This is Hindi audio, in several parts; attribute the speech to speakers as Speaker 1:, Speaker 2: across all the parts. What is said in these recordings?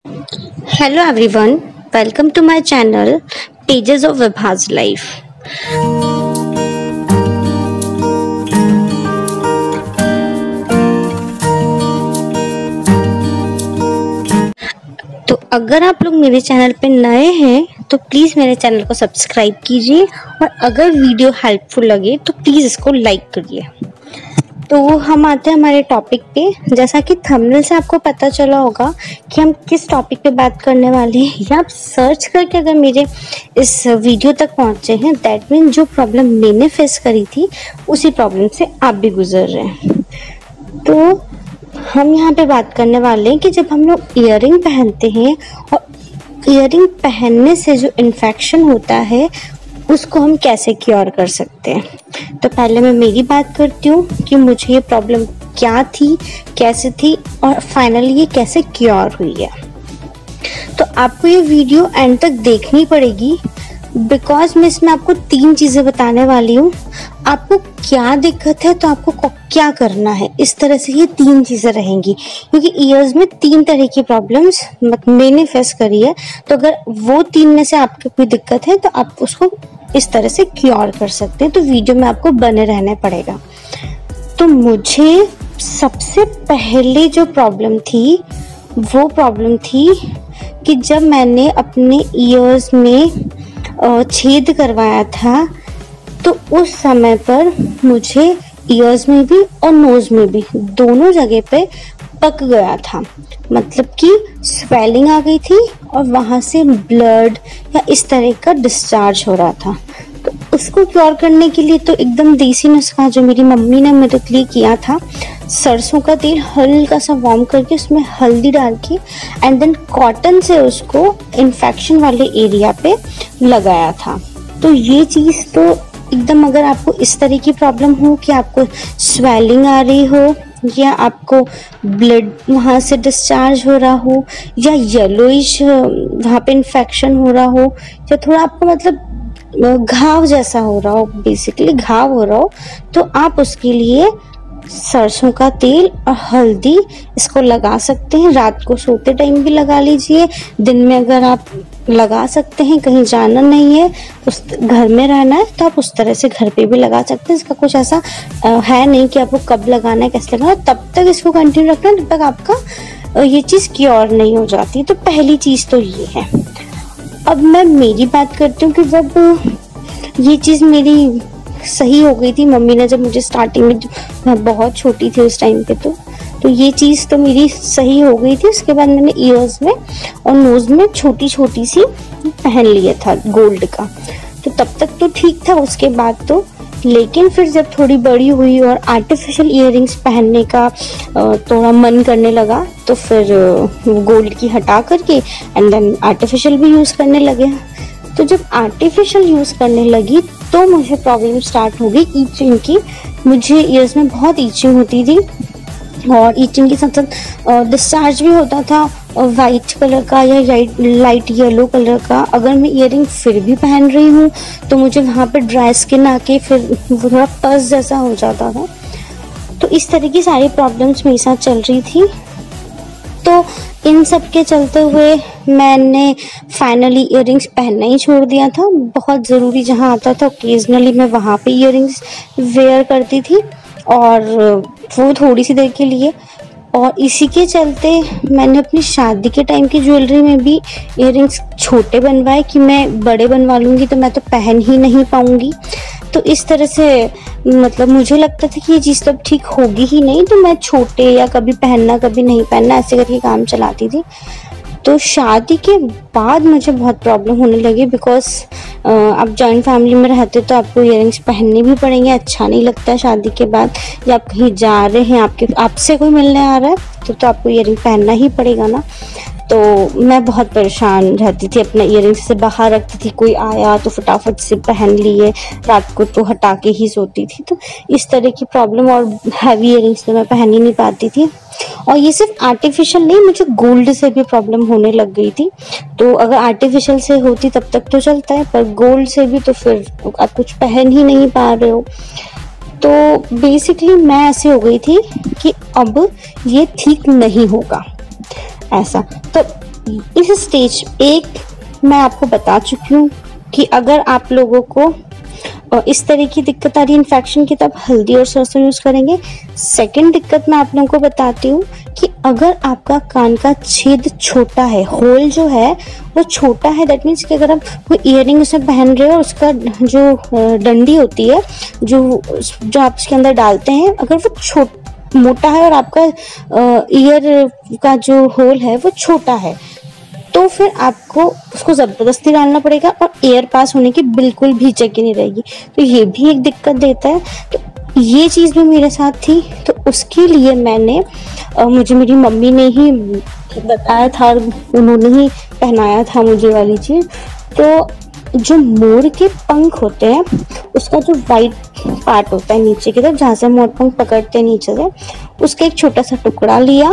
Speaker 1: Hello everyone, welcome to my channel Pages of Vibha's Life. तो अगर आप लोग मेरे चैनल पे नए हैं तो प्लीज़ मेरे चैनल को सब्सक्राइब कीजिए और अगर वीडियो हेल्पफुल लगे तो प्लीज़ इसको लाइक करिए। तो हम आते हैं हमारे टॉपिक पे। जैसा कि थंबनेल से आपको पता चला होगा कि हम किस टॉपिक पे बात करने वाले हैं, या आप सर्च करके अगर मेरे इस वीडियो तक पहुंचे हैं, दैट मीन जो प्रॉब्लम मैंने फेस करी थी उसी प्रॉब्लम से आप भी गुजर रहे हैं। तो हम यहाँ पे बात करने वाले हैं कि जब हम लोग ईयरिंग पहनते हैं और ईयरिंग पहनने से जो इन्फेक्शन होता है उसको हम कैसे क्योर कर सकते हैं। तो पहले मैं मेरी बात करती हूँ कि मुझे ये प्रॉब्लम क्या थी, कैसे थी और फाइनली ये कैसे क्योर हुई है। तो आपको ये वीडियो एंड तक देखनी पड़ेगी बिकॉज मैं इसमें आपको 3 चीज़ें बताने वाली हूँ। आपको क्या दिक्कत है तो आपको क्या करना है, इस तरह से ये 3 चीज़ें रहेंगी, क्योंकि ईयर्स में 3 तरह की प्रॉब्लम्स मैंने फेस करी है। तो अगर वो 3 में से आपको कोई दिक्कत है तो आप उसको इस तरह से क्योर कर सकते हैं। तो वीडियो में आपको बने रहना पड़ेगा। तो मुझे सबसे पहले जो प्रॉब्लम थी वो प्रॉब्लम थी कि जब मैंने अपने ईयर्स में छेद करवाया था तो उस समय पर मुझे ईयर्स में भी और नोज में भी दोनों जगह पे पक गया था, मतलब कि स्वेलिंग आ गई थी और वहाँ से ब्लड या इस तरह का डिस्चार्ज हो रहा था। तो उसको क्योर करने के लिए तो एकदम देसी नुस्खा जो मेरी मम्मी ने मेरे लिए किया था, सरसों का तेल हल्का सा वार्म करके उसमें हल्दी डाल के एंड देन कॉटन से उसको इन्फेक्शन वाले एरिया पे लगाया था। तो ये चीज़ तो एकदम, अगर आपको इस तरह की प्रॉब्लम हो कि आपको स्वेलिंग आ रही हो या आपको ब्लड वहाँ से डिस्चार्ज हो रहा हो या येलोइश वहाँ पे इन्फेक्शन हो रहा हो या थोड़ा आपको मतलब घाव जैसा हो रहा हो, बेसिकली घाव हो रहा हो, तो आप उसके लिए सरसों का तेल और हल्दी इसको लगा सकते हैं। रात को सोते टाइम भी लगा लीजिए, दिन में अगर आप लगा सकते हैं, कहीं जाना नहीं है, उस घर में रहना है तो आप उस तरह से घर पे भी लगा सकते हैं। इसका कुछ ऐसा है नहीं कि आपको कब लगाना है, कैसे लगाना है, तब तक इसको कंटिन्यू रखना जब तक आपका ये चीज़ क्योर नहीं हो जाती। तो पहली चीज़ तो ये है। अब मैं मेरी बात करती हूँ कि जब ये चीज़ मेरी सही हो गई थी, मम्मी ने जब मुझे स्टार्टिंग में, मैं बहुत छोटी थी उस टाइम पे, तो ये चीज़ तो मेरी सही हो गई थी। उसके बाद मैंने ईयर्स में और नोज में छोटी छोटी सी पहन लिया था गोल्ड का, तो तब तक तो ठीक था। उसके बाद तो, लेकिन फिर जब थोड़ी बड़ी हुई और आर्टिफिशियल ईयरिंग्स पहनने का थोड़ा मन करने लगा तो फिर गोल्ड की हटा करके एंड देन आर्टिफिशियल भी यूज़ करने लगे। तो जब आर्टिफिशियल यूज़ करने लगी तो मुझे प्रॉब्लम स्टार्ट हो गई ईचिंग की। मुझे ईयर्स में बहुत ईचिंग होती थी और ईचिंग के साथ साथ डिस्चार्ज भी होता था वाइट कलर का या लाइट येलो कलर का। अगर मैं ईयरिंग फिर भी पहन रही हूँ तो मुझे वहाँ पे ड्राई स्किन आके फिर वो थोड़ा पस जैसा हो जाता था। तो इस तरह की सारी प्रॉब्लम्स मेरे साथ चल रही थी। तो इन सब के चलते हुए मैंने फाइनली ईयरिंग्स पहनना ही छोड़ दिया था। बहुत ज़रूरी जहाँ आता था ओकेजनली मैं वहाँ पे ईयरिंग्स वेयर करती थी और वो थोड़ी सी देर के लिए। और इसी के चलते मैंने अपनी शादी के टाइम की ज्वेलरी में भी ईयरिंग्स छोटे बनवाए कि मैं बड़े बनवा लूँगी तो मैं तो पहन ही नहीं पाऊँगी। तो इस तरह से मतलब मुझे लगता था कि ये चीज़ तो अब ठीक होगी ही नहीं, तो मैं छोटे या कभी पहनना कभी नहीं पहनना ऐसे करके काम चलाती थी। तो शादी के बाद मुझे बहुत प्रॉब्लम होने लगी बिकॉज आप जॉइंट फैमिली में रहते तो आपको ईयरिंग्स पहनने भी पड़ेंगे। अच्छा नहीं लगता है शादी के बाद, या आप कहीं जा रहे हैं, आपसे कोई मिलने आ रहा है तो आपको ईयरिंग पहनना ही पड़ेगा ना। तो मैं बहुत परेशान रहती थी, अपना ईयरिंग्स से बाहर रखती थी, कोई आया तो फटाफट से पहन लिए, रात को तो हटा के ही सोती थी। तो इस तरह की प्रॉब्लम, और हैवी ईयरिंग्स तो मैं पहन ही नहीं पाती थी। और ये सिर्फ आर्टिफिशियल नहीं, मुझे गोल्ड से भी प्रॉब्लम होने लग गई थी। तो अगर आर्टिफिशियल से होती तब तक तो चलता है, पर गोल्ड से भी तो फिर आप कुछ पहन ही नहीं पा रहे हो। तो बेसिकली मैं ऐसे हो गई थी कि अब ये ठीक नहीं होगा ऐसा। तो इस स्टेज एक मैं आपको बता चुकी हूँ कि अगर आप लोगों को इस तरह की दिक्कत आ रही है इन्फेक्शन की, तब हल्दी और सरसों यूज करेंगे। सेकंड दिक्कत मैं आप लोगों को बताती हूँ कि अगर आपका कान का छेद छोटा है, होल जो है वो छोटा है, दैट मीन्स कि अगर आप कोई ईयरिंग उसमें पहन रहे हो और उसका जो डंडी होती है जो आप उसके अंदर डालते हैं, अगर वो मोटा है और आपका ईयर का जो होल है वो छोटा है, तो फिर आपको उसको ज़बरदस्ती डालना पड़ेगा और एयर पास होने की बिल्कुल भी जगह नहीं रहेगी। तो ये भी एक दिक्कत देता है। तो ये चीज़ भी मेरे साथ थी, तो उसके लिए मुझे मेरी मम्मी ने ही बताया था, उन्होंने ही पहनाया था मुझे वाली चीज़। तो जो मोर के पंख होते हैं उसका जो वाइट पार्ट होता है नीचे की तरफ, जहाँ से मोर पंख पकड़ते हैं नीचे से, उसका एक छोटा सा टुकड़ा लिया,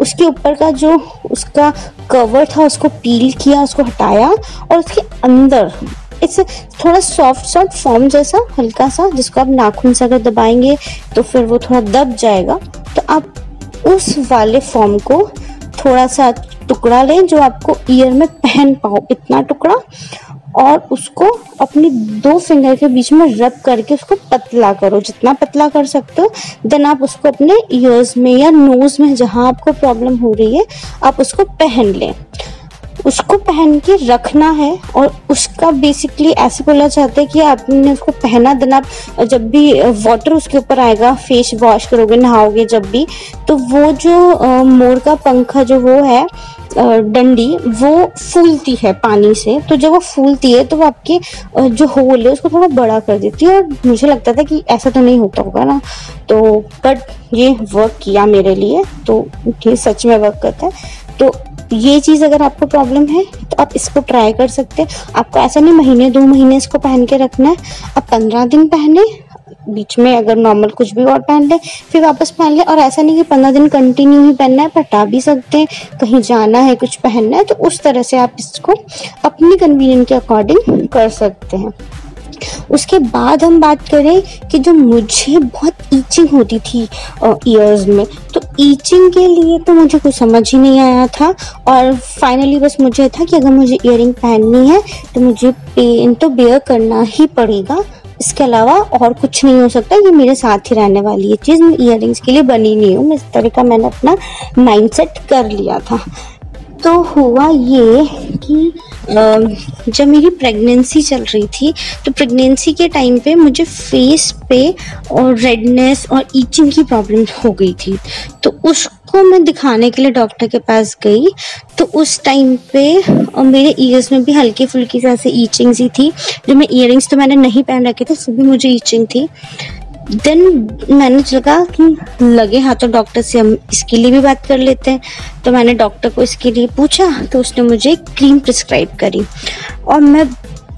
Speaker 1: उसके ऊपर का जो उसका कवर था उसको पील किया, उसको हटाया और उसके अंदर इट्स थोड़ा सॉफ्ट फॉर्म जैसा हल्का सा, जिसको आप नाखून से अगर दबाएंगे तो फिर वो थोड़ा दब जाएगा। तो आप उस वाले फॉर्म को थोड़ा सा टुकड़ा लें जो आपको ईयर में पहन पाओ, इतना टुकड़ा, और उसको अपनी 2 फिंगर के बीच में रब करके उसको पतला करो, जितना पतला कर सकते हो। देन आप उसको अपने ईयर्स में या नोज में जहां आपको प्रॉब्लम हो रही है आप उसको पहन लें। उसको पहन के रखना है और उसका बेसिकली ऐसे बोला जाता है कि आपने उसको पहना, देन आप जब भी वाटर उसके ऊपर आएगा, फेस वॉश करोगे, नहाओगे जब भी, तो वो जो मोर का पंखा जो वो है डंडी, वो फूलती है पानी से। तो जब वो फूलती है तो वो आपके जो होल है उसको थोड़ा बड़ा कर देती है। और मुझे लगता था कि ऐसा तो नहीं होता होगा ना, तो बट ये वर्क किया मेरे लिए, तो ये सच में वर्क करता है। तो ये चीज़ अगर आपको प्रॉब्लम है तो आप इसको ट्राई कर सकते हैं। आपको ऐसा नहीं महीने 2 महीने इसको पहन के रखना है, आप 15 दिन पहने, बीच में अगर नॉर्मल कुछ भी और पहन ले फिर वापस पहन ले। और ऐसा नहीं कि 15 दिन कंटिन्यू ही पहनना है, हटा भी सकते हैं, कहीं जाना है कुछ पहनना है, तो उस तरह से आप इसको अपनी कन्वीनियंस के अकॉर्डिंग कर सकते हैं। उसके बाद हम बात करें कि जो मुझे बहुत ईचिंग होती थी ईयर्स में, तो ईचिंग के लिए तो मुझे कुछ समझ ही नहीं आया था। और फाइनली बस मुझे था कि अगर मुझे ईयरिंग पहननी है तो मुझे पेन तो बेयर करना ही पड़ेगा, इसके अलावा और कुछ नहीं हो सकता, ये मेरे साथ ही रहने वाली है चीज़, मैं ईयरिंग्स के लिए बनी नहीं हूँ। इस तरह का मैंने अपना माइंडसेट कर लिया था। तो हुआ ये कि जब मेरी प्रेगनेंसी चल रही थी, तो प्रेगनेंसी के टाइम पे मुझे फेस पे और रेडनेस और ईचिंग की प्रॉब्लम हो गई थी। तो उसको मैं दिखाने के लिए डॉक्टर के पास गई, तो उस टाइम पे मेरे ईयर्स में भी हल्की फुल्की ऐसे ईचिंग सी थी। जो मैं ईयरिंग्स तो मैंने नहीं पहन रखे थे, फिर भी मुझे ईचिंग थी। देन मैंने लगा कि लगे हाथों डॉक्टर से हम इसके लिए भी बात कर लेते हैं। तो मैंने डॉक्टर को इसके लिए पूछा, तो उसने मुझे क्रीम प्रिस्क्राइब करी। और मैं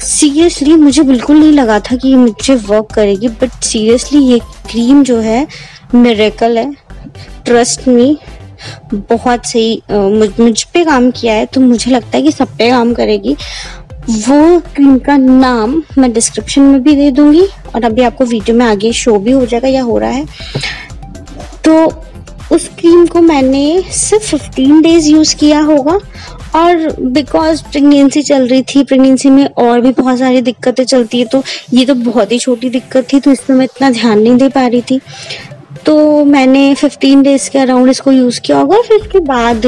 Speaker 1: सीरियसली, मुझे बिल्कुल नहीं लगा था कि ये मुझे वर्क करेगी, बट सीरियसली ये क्रीम जो है मिरेकल है, ट्रस्ट मी। बहुत सही मुझ पे काम किया है, तो मुझे लगता है कि सब पे काम करेगी। वो क्रीम का नाम मैं डिस्क्रिप्शन में भी दे दूंगी, और अभी आपको वीडियो में आगे शो भी हो जाएगा या हो रहा है। तो उस क्रीम को मैंने सिर्फ 15 डेज यूज़ किया होगा। और बिकॉज प्रेगनेंसी चल रही थी, प्रेगनेंसी में और भी बहुत सारी दिक्कतें चलती है, तो ये तो बहुत ही छोटी दिक्कत थी, तो इसमें मैं इतना ध्यान नहीं दे पा रही थी। तो मैंने 15 डेज के अराउंड इसको यूज़ किया होगा। फिर उसके बाद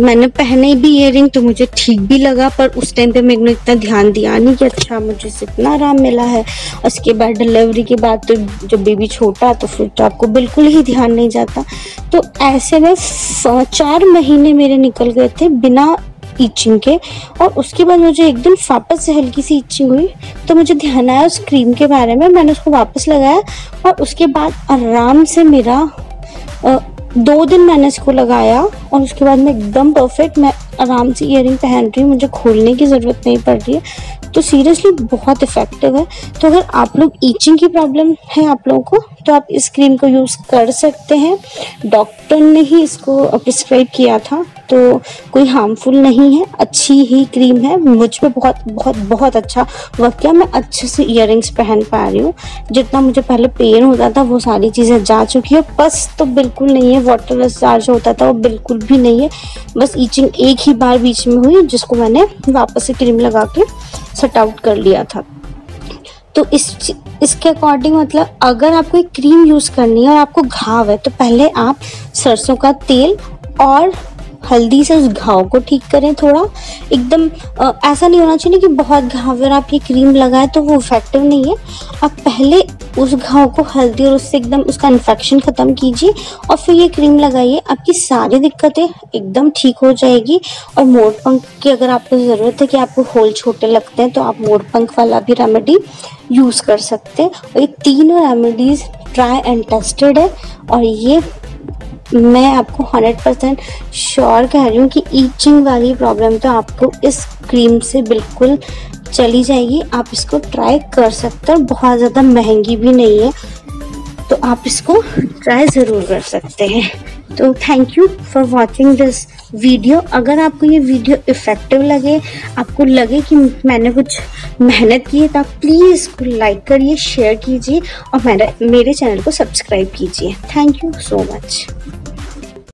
Speaker 1: मैंने पहने भी ईयरिंग, तो मुझे ठीक भी लगा, पर उस टाइम पे मैंने इतना ध्यान दिया नहीं कि अच्छा मुझे इतना आराम मिला है। उसके बाद डिलीवरी के बाद तो जब बेबी छोटा, तो फिर तो आपको बिल्कुल ही ध्यान नहीं जाता। तो ऐसे में 4 महीने मेरे निकल गए थे बिना ईचिंग के। और उसके बाद मुझे एक दिन वापस से हल्की सी ईचिंग हुई, तो मुझे ध्यान आया उस क्रीम के बारे में, मैंने उसको वापस लगाया। और उसके बाद आराम से मेरा 2 दिन मैंने इसको लगाया, और उसके बाद मैं एकदम परफेक्ट, मैं आराम से ईयरिंग पहन रही हूँ, मुझे खोलने की ज़रूरत नहीं पड़ रही है। तो सीरियसली बहुत इफेक्टिव है। तो अगर आप लोग ईचिंग की प्रॉब्लम है आप लोगों को, तो आप इस क्रीम को यूज़ कर सकते हैं। डॉक्टर ने ही इसको प्रिस्क्राइब किया था, तो कोई हार्मफुल नहीं है, अच्छी ही क्रीम है। मुझ पे बहुत बहुत बहुत अच्छा वर्क किया। मैं अच्छे से इयररिंग्स पहन पा रही हूँ। जितना मुझे पहले पेन होता था वो सारी चीज़ें जा चुकी है। पस तो बिल्कुल नहीं है, वाटर डिस्चार्ज होता था वो बिल्कुल भी नहीं है। बस ईचिंग एक ही बार बीच में हुई, जिसको मैंने वापस से क्रीम लगा के सट आउट कर लिया था। तो इसके अकॉर्डिंग मतलब अगर आपको एक क्रीम यूज़ करनी है और आपको घाव है, तो पहले आप सरसों का तेल और हल्दी से उस घाव को ठीक करें। थोड़ा एकदम ऐसा नहीं होना चाहिए कि बहुत घाव और आप ये क्रीम लगाए तो वो इफेक्टिव नहीं है। आप पहले उस घाव को हल्दी और उससे एकदम उसका इन्फेक्शन ख़त्म कीजिए और फिर ये क्रीम लगाइए। आपकी सारी दिक्कतें एकदम ठीक हो जाएगी। और मोड़पंख की अगर आपको ज़रूरत है कि आपको होल छोटे लगते हैं, तो आप मोड़पंख वाला भी रेमेडी यूज़ कर सकते हैं। और ये तीनों रेमेडीज़ ट्राई एंड टेस्टेड है, और ये मैं आपको 100% श्योर कह रही हूँ कि ईचिंग वाली प्रॉब्लम तो आपको इस क्रीम से बिल्कुल चली जाएगी। आप इसको ट्राई कर सकते हैं, बहुत ज़्यादा महंगी भी नहीं है, तो आप इसको ट्राई ज़रूर कर सकते हैं। तो thank you for watching this video. अगर आपको ये वीडियो इफ़ेक्टिव लगे, आपको लगे कि मैंने कुछ मेहनत की है, तो आप प्लीज़ इसको लाइक करिए, शेयर कीजिए और मेरे चैनल को सब्सक्राइब कीजिए। Thank you so much.